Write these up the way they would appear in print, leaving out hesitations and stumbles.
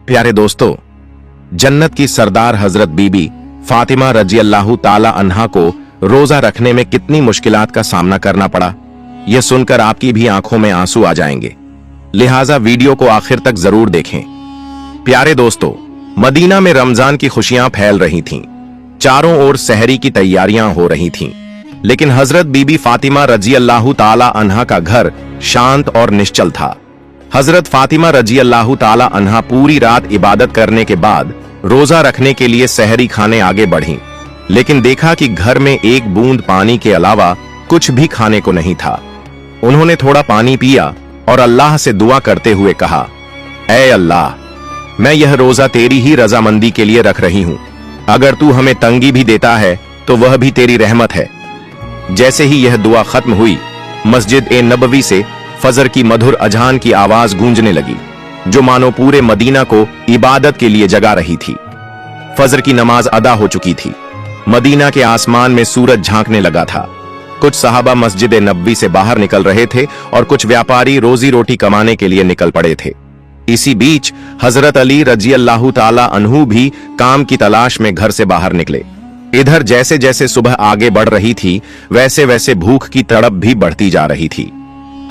प्यारे दोस्तों, जन्नत की सरदार हजरत बीबी फातिमा रजी अल्लाह ताला अन्हा को रोजा रखने में कितनी मुश्किलात का सामना करना पड़ा, यह सुनकर आपकी भी आंखों में आंसू आ जाएंगे। लिहाजा वीडियो को आखिर तक जरूर देखें। प्यारे दोस्तों, मदीना में रमजान की खुशियां फैल रही थीं, चारों ओर सहरी की तैयारियां हो रही थीं, लेकिन हजरत बीबी फातिमा रजी अल्लाह ताला अन्हा का घर शांत और निश्चल था। हजरत फातिमा रजी अल्लाह ताला अन्हा पूरी रात इबादत करने के बाद रोजा रखने के लिए सहरी खाने आगे बढ़ीं, लेकिन देखा कि घर में एक बूंद पानी के अलावा कुछ भी खाने को नहीं था। उन्होंने थोड़ा पानी पिया और अल्लाह से दुआ करते हुए कहा, ऐ अल्लाह, मैं यह रोजा तेरी ही रजामंदी के लिए रख रही हूं। अगर तू हमें तंगी भी देता है तो वह भी तेरी रहमत है। जैसे ही यह दुआ खत्म हुई, मस्जिद ए नबवी से फजर की मधुर अजान की आवाज गूंजने लगी, जो मानो पूरे मदीना को इबादत के लिए जगा रही थी। फजर की नमाज अदा हो चुकी थी। मदीना के आसमान में सूरज झांकने लगा था। कुछ सहाबा मस्जिद ए नबवी से बाहर निकल रहे थे और कुछ व्यापारी रोजी रोटी कमाने के लिए निकल पड़े थे। इसी बीच हजरत अली रजी अल्लाह ताला अन्हु भी काम की तलाश में घर से बाहर निकले। इधर जैसे जैसे सुबह आगे बढ़ रही थी, वैसे वैसे भूख की तड़प भी बढ़ती जा रही थी।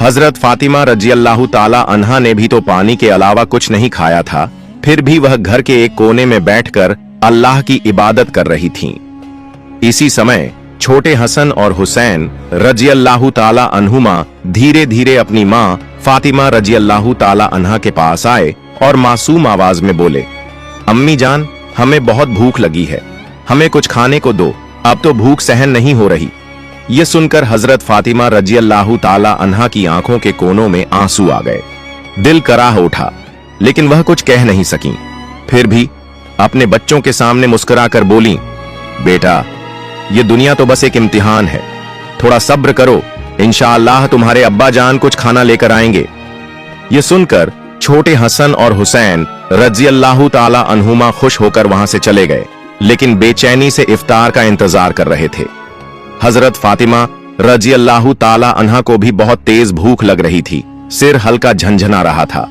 हजरत फातिमा रजी अल्लाह ताला अन्हा ने भी तो पानी के अलावा कुछ नहीं खाया था, फिर भी वह घर के एक कोने में बैठकर अल्लाह की इबादत कर रही थीं। इसी समय छोटे हसन और हुसैन रजी अल्लाह ताला अन्हुमा धीरे धीरे अपनी मां फातिमा रजी अल्लाह ताला अन्हा के पास आए और मासूम आवाज में बोले, अम्मी जान, हमें बहुत भूख लगी है, हमें कुछ खाने को दो, अब तो भूख सहन नहीं हो रही। यह सुनकर हजरत फातिमा रजी अल्लाह ताला अन्हा की आंखों के कोनों में आंसू आ गए। दिल कराह उठा, लेकिन वह कुछ कह नहीं सकी। फिर भी अपने बच्चों के सामने मुस्कुराकर बोली, बेटा, ये दुनिया तो बस एक इम्तिहान है, थोड़ा सब्र करो, इंशाअल्लाह तुम्हारे अब्बा जान कुछ खाना लेकर आएंगे। यह सुनकर छोटे हसन और हुसैन रजी अल्लाह ताला अन्हुमा खुश होकर वहां से चले गए, लेकिन बेचैनी से इफ्तार का इंतजार कर रहे थे। हजरत फातिमा रजी अल्लाह ताला अन्हा को भी बहुत तेज भूख लग रही थी, सिर हल्का झंझना रहा था।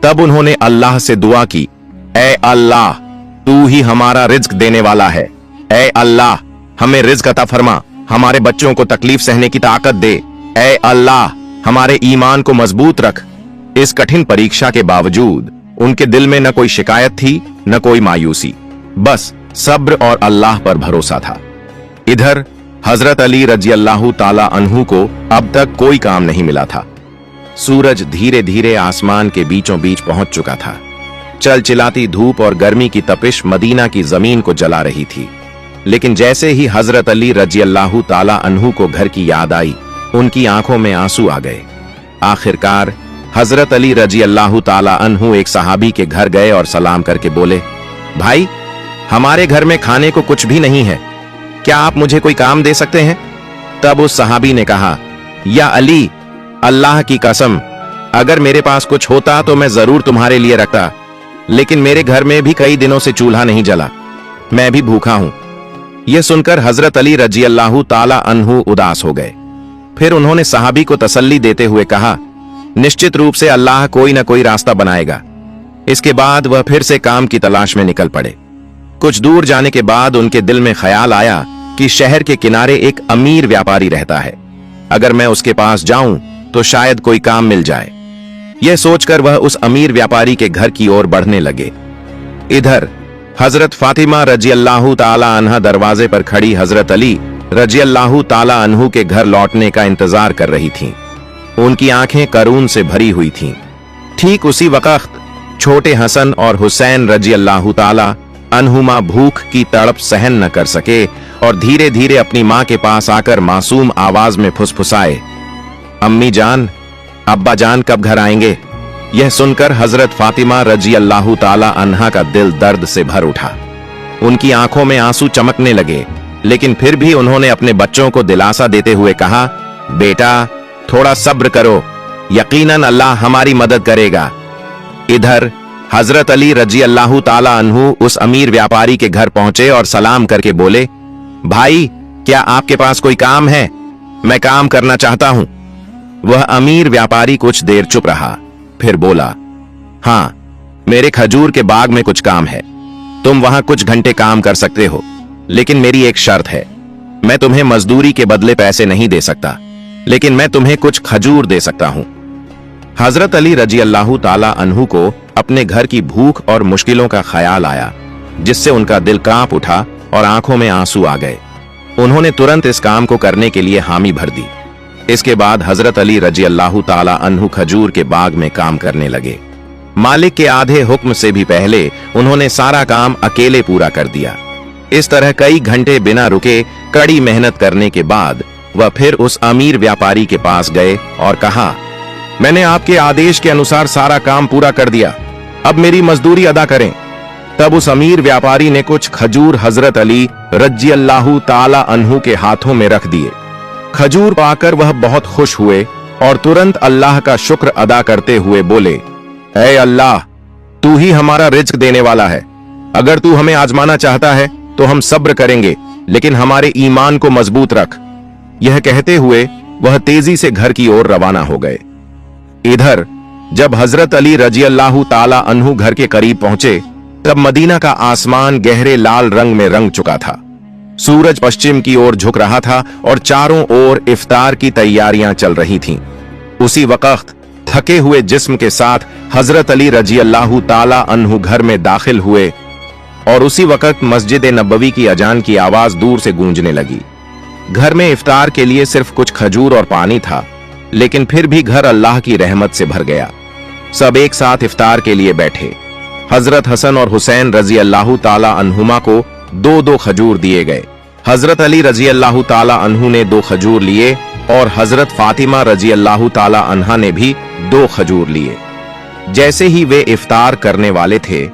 तब उन्होंने अल्लाह से दुआ की, ऐ अल्लाह, तू ही हमारा रिज्क देने वाला है। ऐ अल्लाह, हमें रिज्क अता फरमा, हमारे बच्चों को तकलीफ सहने की ताकत दे। ऐ अल्लाह, हमारे ईमान को मजबूत रख। इस कठिन परीक्षा के बावजूद उनके दिल में न कोई शिकायत थी, न कोई मायूसी, बस सब्र और अल्लाह पर भरोसा था। इधर हजरत अली रजी अल्लाह ताला अन्हु को अब तक कोई काम नहीं मिला था। सूरज धीरे धीरे आसमान के बीचों बीच पहुंच चुका था। चलचिलाती धूप और गर्मी की तपिश मदीना की जमीन को जला रही थी, लेकिन जैसे ही हजरत अली रजी अल्लाह ताला अन्हु को घर की याद आई, उनकी आंखों में आंसू आ गए। आखिरकार हजरत अली रजी अल्लाह ताला अन्हु एक सहाबी के घर गए और सलाम करके बोले, भाई, हमारे घर में खाने को कुछ भी नहीं है, क्या आप मुझे कोई काम दे सकते हैं? तब उस सहाबी ने कहा, या अली, अल्लाह की कसम, अगर मेरे पास कुछ होता तो मैं जरूर तुम्हारे लिए रखता, लेकिन मेरे घर में भी कई दिनों से चूल्हा नहीं जला, मैं भी भूखा हूं। यह सुनकर हजरत अली रजी अल्लाह ताला अन्हु उदास हो गए। फिर उन्होंने सहाबी को तसल्ली देते हुए कहा, निश्चित रूप से अल्लाह कोई ना कोई रास्ता बनाएगा। इसके बाद वह फिर से काम की तलाश में निकल पड़े। कुछ दूर जाने के बाद उनके दिल में ख्याल आया कि शहर के किनारे एक अमीर व्यापारी रहता है, अगर मैं उसके पास जाऊं तो शायद कोई काम मिल जाए। यह सोचकर वह उस अमीर व्यापारी के घर की ओर बढ़ने लगे। इधर हजरत फातिमा रजी अल्लाह ताला अन्हा दरवाजे पर खड़ी हजरत अली रजी अल्लाह ताला अन्हु के घर लौटने का इंतजार कर रही थीं। उनकी आंखें करून से भरी हुई थीं। ठीक उसी वक्त छोटे हसन और हुसैन रजी अल्लाह ताला अन्हुमा भूख की तड़प सहन न कर सके और धीरे धीरे अपनी मां के पास आकर मासूम आवाज में फुसफुसाए, अम्मी जान, अब्बा जान कब घर आएंगे? यह सुनकर हजरत फातिमा रजी अल्लाह ताला अन्हा का दिल दर्द से भर उठा। उनकी आंखों में आंसू चमकने लगे, लेकिन फिर भी उन्होंने अपने बच्चों को दिलासा देते हुए कहा, बेटा, थोड़ा सब्र करो, यकीनन अल्लाह हमारी मदद करेगा। इधर हजरत अली रजी अल्लाह ताला अन्हु उस अमीर व्यापारी के घर पहुंचे और सलाम करके बोले, भाई, क्या आपके पास कोई काम है? मैं काम करना चाहता हूं। वह अमीर व्यापारी कुछ देर चुप रहा, फिर बोला, हां, मेरे खजूर के बाग में कुछ काम है, तुम वहां कुछ घंटे काम कर सकते हो, लेकिन मेरी एक शर्त है। मैं तुम्हें मजदूरी के बदले पैसे नहीं दे सकता, लेकिन मैं तुम्हें कुछ खजूर दे सकता हूं। हजरत अली रजी अल्लाह ताला अन्हु को अपने घर की भूख और मुश्किलों का ख्याल आया, जिससे उनका दिल कांप उठा और आंखों में आंसू आ गए। उन्होंने तुरंत इस काम को करने के लिए हामी भर दी। इसके बाद हजरत अली रजी अल्लाह ताला अन्हु खजूर के बाग में काम करने लगे। मालिक के आधे हुक्म से भी पहले उन्होंने सारा काम अकेले पूरा कर दिया। इस तरह कई घंटे बिना रुके कड़ी मेहनत करने के बाद वह फिर उस अमीर व्यापारी के पास गए और कहा, मैंने आपके आदेश के अनुसार सारा काम पूरा कर दिया, अब मेरी मजदूरी अदा करें। तब उस अमीर व्यापारी ने कुछ खजूर हजरत अली रजी अल्लाह ताला अन्हु के हाथों में रख दिए। खजूर पाकर वह बहुत खुश हुए और तुरंत अल्लाह का शुक्र अदा करते हुए बोले, ऐ अल्लाह, तू ही हमारा रिज्क देने वाला है। अगर तू हमें आजमाना चाहता है तो हम सब्र करेंगे, लेकिन हमारे ईमान को मजबूत रख। यह कहते हुए वह तेजी से घर की ओर रवाना हो गए। इधर जब हजरत अली रजी अल्लाह ताला अन्हु घर के करीब पहुंचे, तब मदीना का आसमान गहरे लाल रंग में रंग चुका था। सूरज पश्चिम की ओर झुक रहा था और चारों ओर इफ्तार की तैयारियां चल रही थीं। उसी वक्त थके हुए जिस्म के साथ हजरत अली रजी अल्लाह ताला अन्हु घर में दाखिल हुए और उसी वक्त मस्जिद नबवी की अजान की आवाज दूर से गूंजने लगी। घर में इफ्तार के लिए सिर्फ कुछ खजूर और पानी था, लेकिन फिर भी घर अल्लाह की रहमत से भर गया। सब एक साथ इफ्तार के लिए बैठे। हजरत हसन और हुसैन रजी अल्लाह ताला अन्हुमा को दो दो खजूर दिए गए। हजरत अली रजी अल्लाह ताला अन्हु ने 2 खजूर लिए और हजरत फातिमा रजी अल्लाह ताला अन्हा ने भी 2 खजूर लिए। जैसे ही वे इफ्तार करने वाले थे,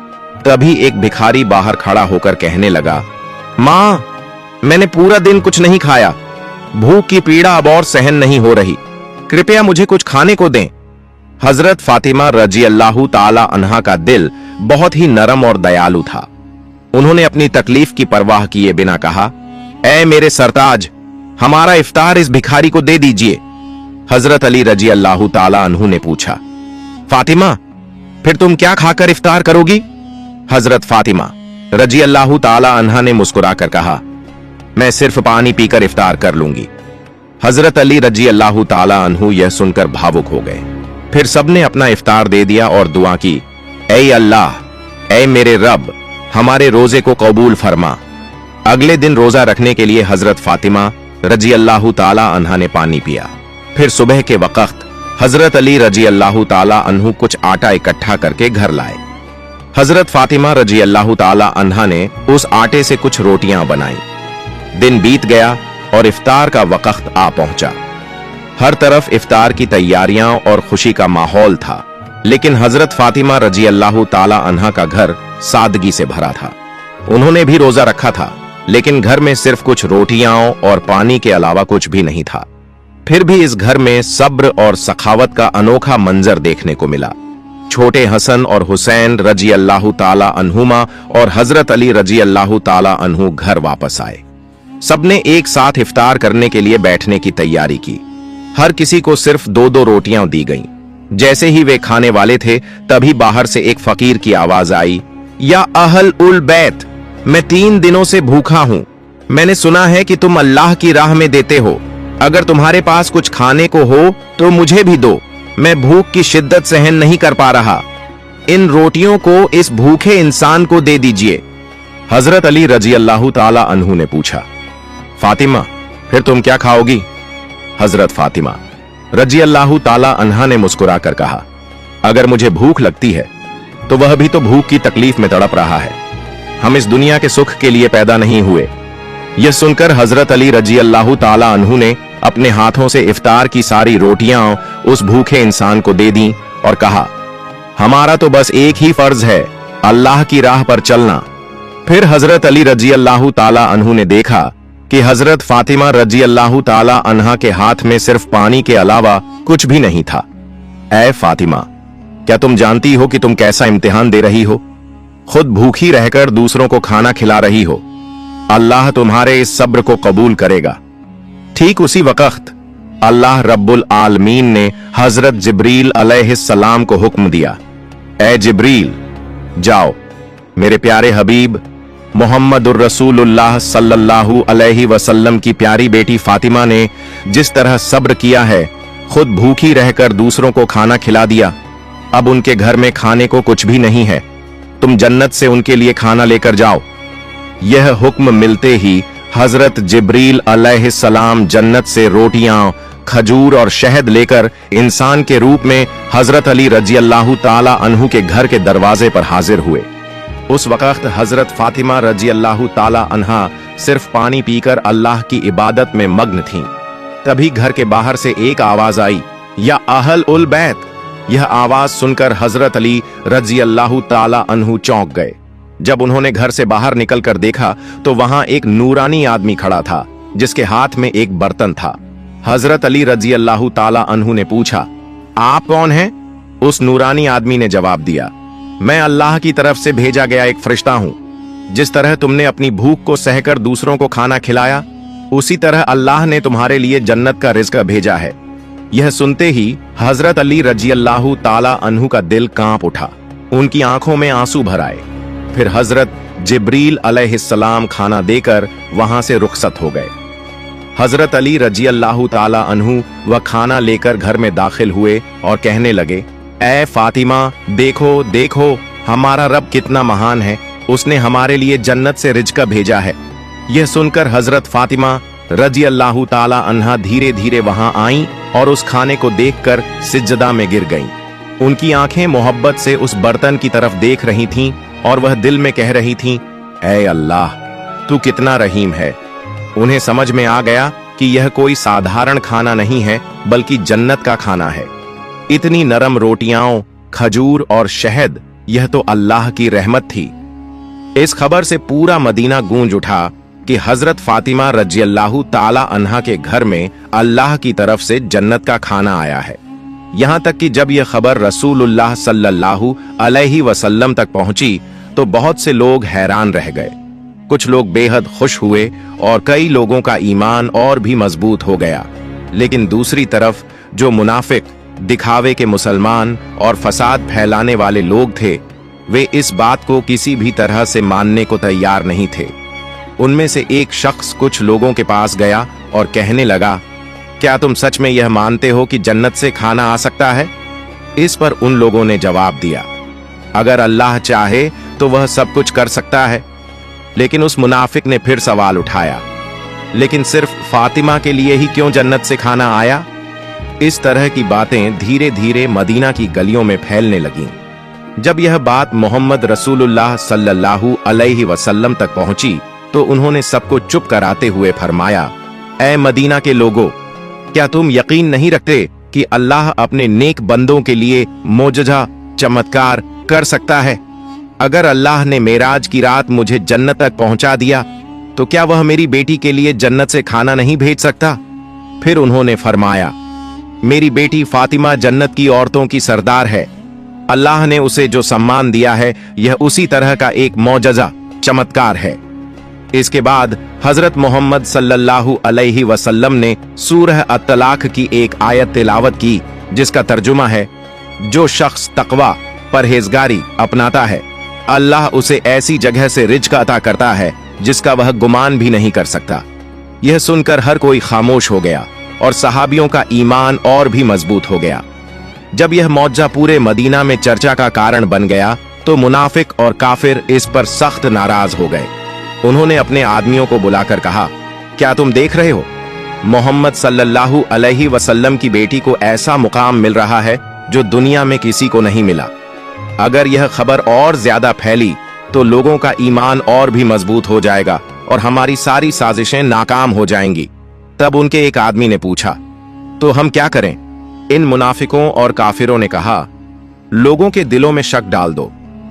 तभी एक भिखारी बाहर खड़ा होकर कहने लगा, मां, मैंने पूरा दिन कुछ नहीं खाया, भूख की पीड़ा अब और सहन नहीं हो रही, कृपया मुझे कुछ खाने को दें। हजरत फातिमा रजी अल्लाह ताला अन्हा का दिल बहुत ही नरम और दयालु था। उन्होंने अपनी तकलीफ की परवाह किए बिना कहा, ऐ मेरे सरताज, हमारा इफ्तार इस भिखारी को दे दीजिए। हजरत अली रजी अल्लाह ताला अन्हु ने पूछा, फातिमा, फिर तुम क्या खाकर इफ्तार करोगी? हजरत फातिमा रजी अल्लाह ताला अन्हा ने मुस्कुराकर कहा, मैं सिर्फ पानी पीकर इफ्तार कर लूंगी। हजरत अली रजी अल्लाह ताला अन्हु यह सुनकर भावुक हो गए। फिर सबने अपना इफ्तार दे दिया और दुआ की, ऐ अल्लाह, ऐ मेरे रब, हमारे रोजे को कबूल फरमा। अगले दिन रोजा रखने के लिए हजरत फातिमा रजी अल्लाह ताला अन्हा ने पानी पिया। फिर सुबह के वक्त हजरत अली रजी अल्लाह ताला अन्हु कुछ आटा इकट्ठा करके घर लाए। हजरत फातिमा रजी अल्लाह ताला अन्हा ने उस आटे से कुछ रोटियां बनाई। दिन बीत गया और इफ्तार का वक्त आ पहुंचा। हर तरफ इफ्तार की तैयारियां और खुशी का माहौल था, लेकिन हजरत फातिमा रजी अल्लाह ताला अन्हा का घर सादगी से भरा था। उन्होंने भी रोजा रखा था, लेकिन घर में सिर्फ कुछ रोटियां और पानी के अलावा कुछ भी नहीं था। फिर भी इस घर में सब्र और सखावत का अनोखा मंजर देखने को मिला। छोटे हसन और हुसैन रजी अल्लाह ताला अन्हुमा और हजरत अली रजी अल्लाह ताला अन्हु घर वापस आए। सबने एक साथ इफ्तार करने के लिए बैठने की तैयारी की। हर किसी को सिर्फ 2-2 रोटियां दी गईं। जैसे ही वे खाने वाले थे, तभी बाहर से एक फकीर की आवाज आई, या अहल उल बैत, मैं 3 दिनों से भूखा हूं। मैंने सुना है कि तुम अल्लाह की राह में देते हो। अगर तुम्हारे पास कुछ खाने को हो तो मुझे भी दो, मैं भूख की शिद्दत सहन नहीं कर पा रहा। इन रोटियों को इस भूखे इंसान को दे दीजिए। हजरत अली रजी अल्लाह ताला अन्हु ने पूछा, फातिमा, फिर तुम क्या खाओगी? हजरत फातिमा रजी अल्लाह ताला अन्हा ने मुस्कुराकर कहा, अगर मुझे भूख लगती है तो वह भी तो भूख की तकलीफ में तड़प रहा है। हम इस दुनिया के सुख के लिए पैदा नहीं हुए। यह सुनकर हजरत अली रजी अल्लाह ताला अन्हु ने अपने हाथों से इफ्तार की सारी रोटियां उस भूखे इंसान को दे दी और कहा, हमारा तो बस एक ही फर्ज है, अल्लाह की राह पर चलना। फिर हजरत अली रजी अल्लाह ताला अन्हु ने देखा कि हजरत फातिमा रजी अल्लाह ताला अन्हा के हाथ में सिर्फ पानी के अलावा कुछ भी नहीं था। ऐ फातिमा, क्या तुम जानती हो कि तुम कैसा इम्तिहान दे रही हो? खुद भूखी रहकर दूसरों को खाना खिला रही हो। अल्लाह तुम्हारे इस सब्र को कबूल करेगा। ठीक उसी वक्त अल्लाह रब्बुल आलमीन ने हजरत जिब्रील अलैहिस्सलाम को हुक्म दिया, ऐ जिब्रील, जाओ। मेरे प्यारे हबीब मोहम्मदुर रसूलुल्लाह सल्लल्लाहु अलैहि वसल्लम की प्यारी बेटी फातिमा ने जिस तरह सब्र किया है, खुद भूखी रहकर दूसरों को खाना खिला दिया, अब उनके घर में खाने को कुछ भी नहीं है, तुम जन्नत से उनके लिए खाना लेकर जाओ। यह हुक्म मिलते ही हजरत जिब्रील अलैहिस्सलाम जन्नत से रोटियां, खजूर और शहद लेकर इंसान के रूप में हजरत अली रजी अल्लाह ताला अन्हु के घर के दरवाजे पर हाजिर हुए। उस वक्त हजरत फातिमा रजी अल्लाह ताला अन्हा सिर्फ पानी पीकर अल्लाह की इबादत में मग्न थीं। तभी घर के बाहर से एक आवाज आई, या अहल उल बैत। यह आवाज सुनकर हजरत अली रजी अल्लाह ताला अन्हु चौंक गए। जब उन्होंने घर से बाहर निकलकर देखा तो वहां एक नूरानी आदमी खड़ा था जिसके हाथ में एक बर्तन था। हजरत अली रजी अल्लाह ताला अन्हु ने पूछा, आप कौन हैं? उस नूरानी आदमी ने जवाब दिया, मैं अल्लाह की तरफ से भेजा गया एक फरिश्ता हूं। जिस तरह तुमने अपनी भूख को सहकर दूसरों को खाना खिलाया, उसी तरह अल्लाह ने तुम्हारे लिए जन्नत का रिज़्क भेजा है। यह सुनते ही हजरत अली रजी अल्लाह ताला अन्हु का दिल कांप उठा, उनकी आंखों में आंसू भर आए। फिर हजरत जिब्रील अलैहिस्सलाम खाना देकर वहां से रुखसत हो गए। हजरत अली रजी अल्लाह ताला अन्हु वह खाना लेकर घर में दाखिल हुए और कहने लगे, ऐ फातिमा, देखो देखो हमारा रब कितना महान है, उसने हमारे लिए जन्नत से रिज़्क भेजा है। यह सुनकर हजरत फातिमा रजी अल्लाह ताला अन्हा धीरे धीरे वहां आईं और उस खाने को देखकर सिजदा में गिर गईं। उनकी आंखें मोहब्बत से उस बर्तन की तरफ देख रही थीं और वह दिल में कह रही थीं, ऐ अल्लाह, तू कितना रहीम है। उन्हें समझ में आ गया कि यह कोई साधारण खाना नहीं है, बल्कि जन्नत का खाना है। इतनी नरम रोटियां, खजूर और शहद, यह तो अल्लाह की रहमत थी। इस खबर से पूरा मदीना गूंज उठा कि हजरत फातिमा रजी अल्लाह ताला अन्हा के घर में अल्लाह की तरफ से जन्नत का खाना आया है। यहां तक कि जब यह खबर रसूलुल्लाह सल्लल्लाहु अलैहि वसल्लम तक पहुंची तो बहुत से लोग हैरान रह गए। कुछ लोग बेहद खुश हुए और कई लोगों का ईमान और भी मजबूत हो गया। लेकिन दूसरी तरफ जो मुनाफिक, दिखावे के मुसलमान और फसाद फैलाने वाले लोग थे, वे इस बात को किसी भी तरह से मानने को तैयार नहीं थे। उनमें से एक शख्स कुछ लोगों के पास गया और कहने लगा, क्या तुम सच में यह मानते हो कि जन्नत से खाना आ सकता है? इस पर उन लोगों ने जवाब दिया, अगर अल्लाह चाहे तो वह सब कुछ कर सकता है। लेकिन उस मुनाफिक ने फिर सवाल उठाया, लेकिन सिर्फ फातिमा के लिए ही क्यों जन्नत से खाना आया? इस तरह की बातें धीरे धीरे मदीना की गलियों में फैलने लगीं। जब यह बात मोहम्मद रसूलुल्लाह सल्लल्लाहु अलैहि वसल्लम तक पहुंची तो उन्होंने सबको चुप कराते हुए फरमाया, ऐ मदीना के लोगों, क्या तुम यकीन नहीं रखते कि अल्लाह अपने नेक बंदों के लिए मोजज़ा चमत्कार कर सकता है? अगर अल्लाह ने मेराज की रात मुझे जन्नत तक पहुंचा दिया तो क्या वह मेरी बेटी के लिए जन्नत से खाना नहीं भेज सकता? फिर उन्होंने फरमाया, मेरी बेटी फातिमा जन्नत की औरतों की सरदार है। अल्लाह ने उसे जो सम्मान दिया है यह उसी तरह का एक मौजज़ा चमत्कार है। इसके बाद हजरत मोहम्मद सल्लल्लाहु अलैहि वसल्लम ने सूरह अत-तलाक की एक आयत तिलावत की जिसका तर्जुमा है, जो शख्स तकवा परहेजगारी अपनाता है, अल्लाह उसे ऐसी जगह से रिज़्क अता करता है जिसका वह गुमान भी नहीं कर सकता। यह सुनकर हर कोई खामोश हो गया और सहाबियों का ईमान और भी मजबूत हो गया। जब यह मौजज़ा पूरे मदीना में चर्चा का कारण बन गया तो मुनाफिक और काफिर इस पर सख्त नाराज हो गए। उन्होंने अपने आदमियों को बुलाकर कहा, क्या तुम देख रहे हो, मोहम्मद सल्लल्लाहु अलैहि वसल्लम की बेटी को ऐसा मुकाम मिल रहा है जो दुनिया में किसी को नहीं मिला। अगर यह खबर और ज्यादा फैली तो लोगों का ईमान और भी मजबूत हो जाएगा और हमारी सारी साजिशें नाकाम हो जाएंगी। तब उनके एक आदमी ने पूछा, तो हम क्या करें? इन मुनाफिकों और काफिरों ने कहा, लोगों के दिलों में शक डाल दो,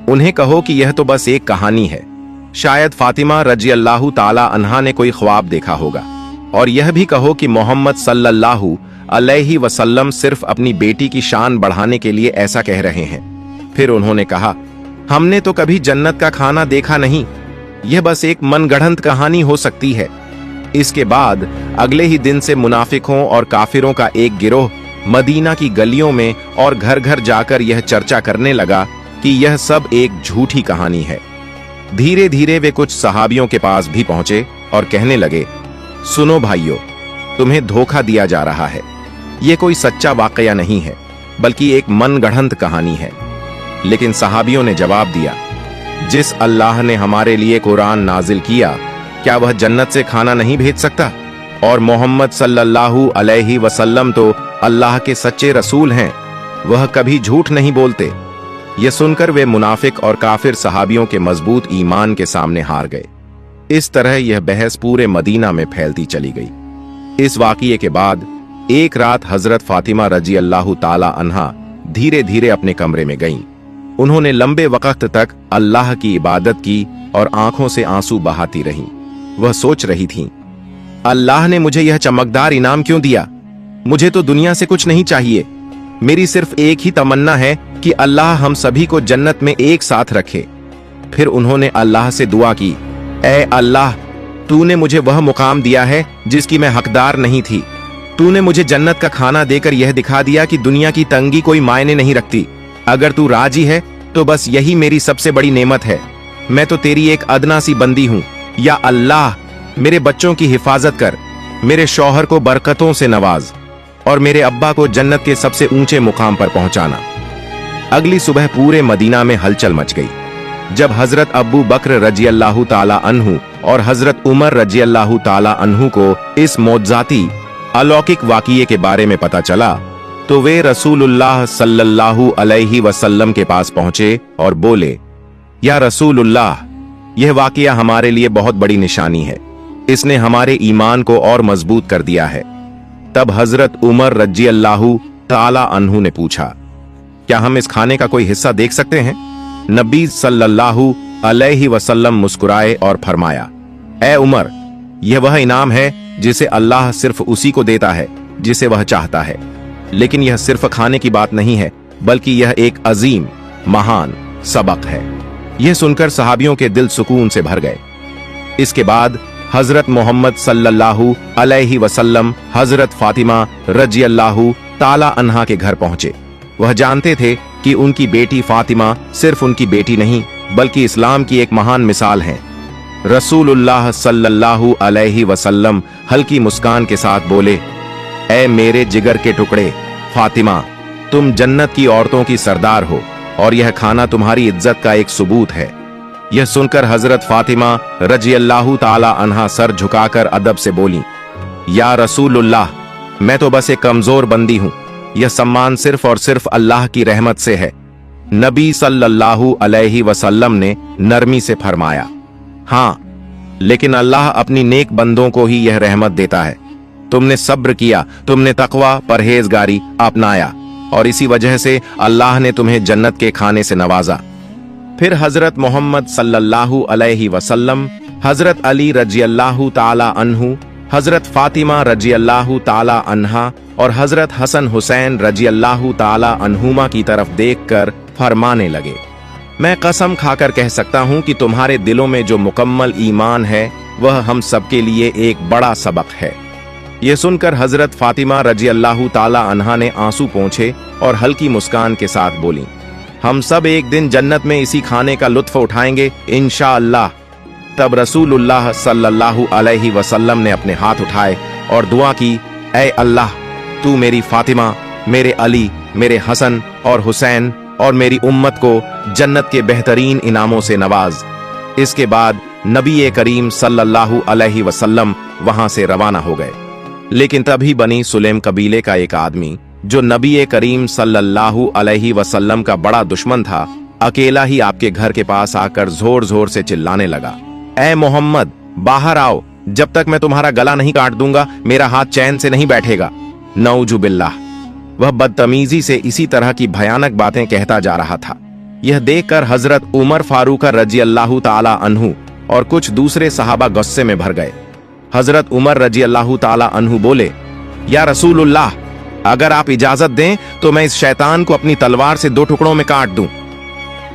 उन्हें कहो कि यह तो बस एक कहानी है। शायद फातिमा रजी अल्लाह ताला अन्हा ने कोई ख्वाब देखा होगा। और यह भी कहो कि मोहम्मद सल्लल्लाहु अलैहि वसल्लम सिर्फ अपनी बेटी की शान बढ़ाने के लिए ऐसा कह रहे हैं। फिर उन्होंने कहा, हमने तो कभी जन्नत का खाना देखा नहीं, यह बस एक मनगढ़ंत कहानी हो सकती है। इसके बाद अगले ही दिन से मुनाफिकों और काफिरों का एक गिरोह मदीना की गलियों में और घर घर जाकर यह चर्चा करने लगा कि यह सब एक झूठी कहानी है। धीरे धीरे वे कुछ सहाबियों के पास भी पहुंचे और कहने लगे, सुनो भाइयों, तुम्हें धोखा दिया जा रहा है। यह कोई सच्चा वाकया नहीं है, बल्कि एक मनगढ़ंत कहानी है। लेकिन सहाबियों ने जवाब दिया, जिस अल्लाह ने हमारे लिए कुरान नाजिल किया, क्या वह जन्नत से खाना नहीं भेज सकता? और मोहम्मद सल्लल्लाहु अलैहि वसल्लम तो अल्लाह के सच्चे रसूल हैं, वह कभी झूठ नहीं बोलते। यह सुनकर वे मुनाफिक और काफिर सहाबियों के मजबूत ईमान के सामने हार गए। इस तरह यह बहस पूरे मदीना में फैलती चली गई। इस वाकये के बाद एक रात हजरत फातिमा रजी अल्लाह ताला अन्हा धीरे धीरे अपने कमरे में गईं। उन्होंने लंबे वक्त तक अल्लाह की इबादत की और आंखों से आंसू बहाती रहीं। वह सोच रही थीं, अल्लाह ने मुझे यह चमकदार इनाम क्यों दिया? मुझे तो दुनिया से कुछ नहीं चाहिए। मेरी सिर्फ एक ही तमन्ना है कि अल्लाह हम सभी को जन्नत में एक साथ रखे। फिर उन्होंने अल्लाह से दुआ की, ऐ अल्लाह, तूने मुझे वह मुकाम दिया है जिसकी मैं हकदार नहीं थी। तूने मुझे जन्नत का खाना देकर यह दिखा दिया कि दुनिया की तंगी कोई मायने नहीं रखती। अगर तू राजी है तो बस यही मेरी सबसे बड़ी नेमत है। मैं तो तेरी एक अदना सी बंदी हूं। या अल्लाह, मेरे बच्चों की हिफाजत कर, मेरे शौहर को बरकतों से नवाज और मेरे अब्बा को जन्नत के सबसे ऊंचे मुकाम पर पहुंचाना। अगली सुबह पूरे मदीना में हलचल मच गई। जब हजरत अबू बकर रजी अल्लाह ताला अन्हु और हजरत उमर रजी अल्लाह ताला अन्हु को इस मौजज़ाती अलौकिक वाक़ये के बारे में पता चला, तो वे रसूलुल्लाह सल्लल्लाहु अलैहि वसल्लम के पास पहुंचे और बोले, या रसूलुल्लाह, यह वाक़या हमारे लिए बहुत बड़ी निशानी है। इसने हमारे ईमान को और मजबूत कर दिया है। तब हजरत उमर रजी अल्लाह ताला अन्हु ने पूछा, क्या हम इस खाने का कोई हिस्सा देख सकते हैं? नबी सल्लल्लाहु अलैहि वसल्लम मुस्कुराए और फरमाया, ऐ उमर, यह वह इनाम है जिसे अल्लाह सिर्फ उसी को देता है जिसे वह चाहता है। लेकिन यह सिर्फ खाने की बात नहीं है, बल्कि यह एक अजीम महान सबक है। यह सुनकर सहाबियों के दिल सुकून से भर गए। इसके बाद हजरत मोहम्मद सल्लल्लाहु अलैहि वसल्लम हजरत फातिमा रजी अल्लाह ताला अन्हा के घर पहुंचे। वह जानते थे कि उनकी बेटी फातिमा सिर्फ उनकी बेटी नहीं, बल्कि इस्लाम की एक महान मिसाल है। रसूलुल्लाह सल्लल्लाहु अलैहि वसल्लम हल्की मुस्कान के साथ बोले, ऐ मेरे जिगर के टुकड़े फातिमा, तुम जन्नत की औरतों की सरदार हो और यह खाना तुम्हारी इज्जत का एक सबूत है। यह सुनकर हजरत फातिमा रजी अल्लाह ताला अन्हा सर झुकाकर अदब से बोली, या रसूलुल्लाह, मैं तो बस एक कमजोर बंदी हूं। यह सम्मान सिर्फ और सिर्फ अल्लाह की रहमत से है। नबी सल्लल्लाहु अलैहि वसल्लम ने नरमी से फरमाया, हाँ, लेकिन अल्लाह अपनी नेक बंदों को ही यह रहमत देता है। तुमने सब्र किया, तुमने तकवा परहेजगारी अपनाया और इसी वजह से अल्लाह ने तुम्हें जन्नत के खाने से नवाजा। फिर हजरत मोहम्मद सल्लल्लाहु अलैहि वसल्लम, हजरत अली रजी अल्लाह ताला अन्हु, हजरत फातिमा रजी अल्लाह ताला अन्हा और हजरत हसन हुसैन रजी अल्लाह ताला अन्हुमा की तरफ देखकर फरमाने लगे, मैं कसम खाकर कह सकता हूं कि तुम्हारे दिलों में जो मुकम्मल ईमान है वह हम सबके लिए एक बड़ा सबक है। यह सुनकर हजरत फातिमा रजी अल्लाह ताला अन्हा ने आंसू पोंछे और हल्की मुस्कान के साथ बोली, हम सब एक दिन जन्नत में इसी खाने का लुत्फ उठाएंगे इंशाअल्लाह। तब रसूलुल्लाह सल्लल्लाहु अलैहि वसल्लम ने अपने हाथ उठाए और दुआ की, ऐ अल्लाह, तू मेरी फातिमा, मेरे अली, मेरे हसन और हुसैन और मेरी उम्मत को जन्नत के बेहतरीन इनामों से नवाज। इसके बाद नबी करीम सल्लल्लाहु अलैहि वसल्लम वहां से रवाना हो गए। लेकिन तभी बनी सुलेम कबीले का एक आदमी, जो नबी करीम सल्लल्लाहु अलैहि वसल्लम का बड़ा दुश्मन था, अकेला ही आपके घर के पास आकर जोर जोर से चिल्लाने लगा, ऐ मोहम्मद, बाहर आओ, जब तक मैं तुम्हारा गला नहीं काट दूंगा मेरा हाथ चैन से नहीं बैठेगा। नऊजु बिल्लाह। वह बदतमीजी से इसी तरह की भयानक बातें कहता जा रहा था। यह देखकर हजरत उमर फारूक रजी अल्लाह ताला अन्हु और कुछ दूसरे सहाबा गुस्से में भर गए। हजरत उमर रजी अल्लाह ताला अन्हु बोले, या रसूलुल्लाह, अगर आप इजाजत दें तो मैं इस शैतान को अपनी तलवार से 2 टुकड़ों में काट दूं।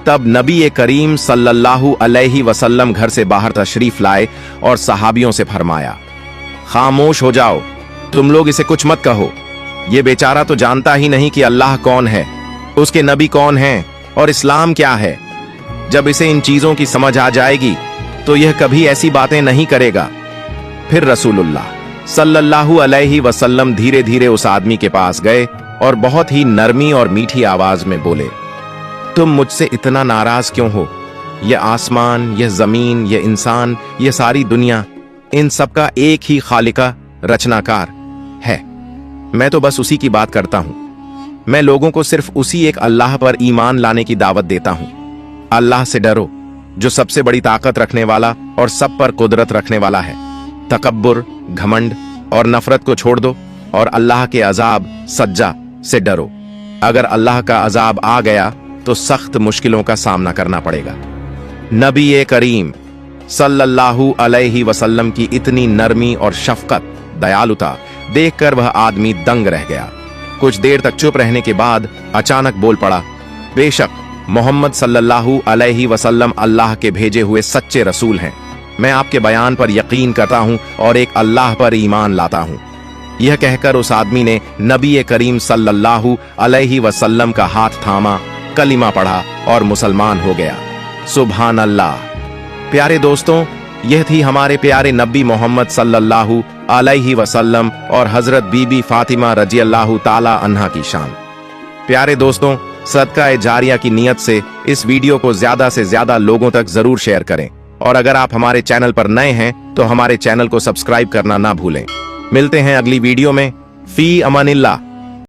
तब नबी करीम सल्लल्लाहु अलैहि वसल्लम घर से बाहर तशरीफ लाए और सहाबियों से फरमाया, खामोश हो जाओ, तुम लोग इसे कुछ मत कहो। ये बेचारा तो जानता ही नहीं कि अल्लाह कौन है, उसके नबी कौन हैं और इस्लाम क्या है। जब इसे इन चीजों की समझ आ जाएगी तो यह कभी ऐसी बातें नहीं करेगा। फिर रसूलुल्लाह सल्लल्लाहु अलैहि वसल्लम धीरे धीरे उस आदमी के पास गए और बहुत ही नरमी और मीठी आवाज में बोले, तुम मुझसे इतना नाराज क्यों हो? यह आसमान, यह जमीन, यह इंसान, यह सारी दुनिया, इन सब का एक ही खालिका रचनाकार है। मैं तो बस उसी की बात करता हूं। मैं लोगों को सिर्फ उसी एक अल्लाह पर ईमान लाने की दावत देता हूं। अल्लाह से डरो जो सबसे बड़ी ताकत रखने वाला और सब पर कुदरत रखने वाला है। तकब्बुर, घमंड और नफरत को छोड़ दो और अल्लाह के अजाब सज्जा से डरो। अगर अल्लाह का अजाब आ गया तो सख्त मुश्किलों का सामना करना पड़ेगा। नबी करीम सल्लल्लाहु अलैहि वसल्लम की इतनी नरमी और शफकत, दयालुता देखकर वह आदमी दंग रह गया। कुछ देर तक चुप रहने के बाद अचानक बोल पड़ा, बेशक मोहम्मद सल्लल्लाहु अलैहि वसल्लम अल्लाह के भेजे हुए सच्चे रसूल हैं। मैं आपके बयान पर यकीन करता हूं और एक अल्लाह पर ईमान लाता हूं। यह कहकर उस आदमी ने नबी करीम सल्लल्लाहु अलैहि वसल्लम का हाथ थामा, कलिमा पढ़ा और मुसलमान हो गया। सुभान अल्लाह। प्यारे दोस्तों, यह थी हमारे प्यारे नबी मोहम्मद सल्लल्लाहु अलैहि वसल्लम और हजरत बीबी फातिमा रजियल्लाहु ताला अन्हा की शान। प्यारे दोस्तों, सदका जारिया की नियत से इस वीडियो को ज्यादा से ज्यादा लोगों तक जरूर शेयर करें और अगर आप हमारे चैनल पर नए हैं तो हमारे चैनल को सब्सक्राइब करना ना भूलें। मिलते हैं अगली वीडियो में। फी अमानिल्लाह।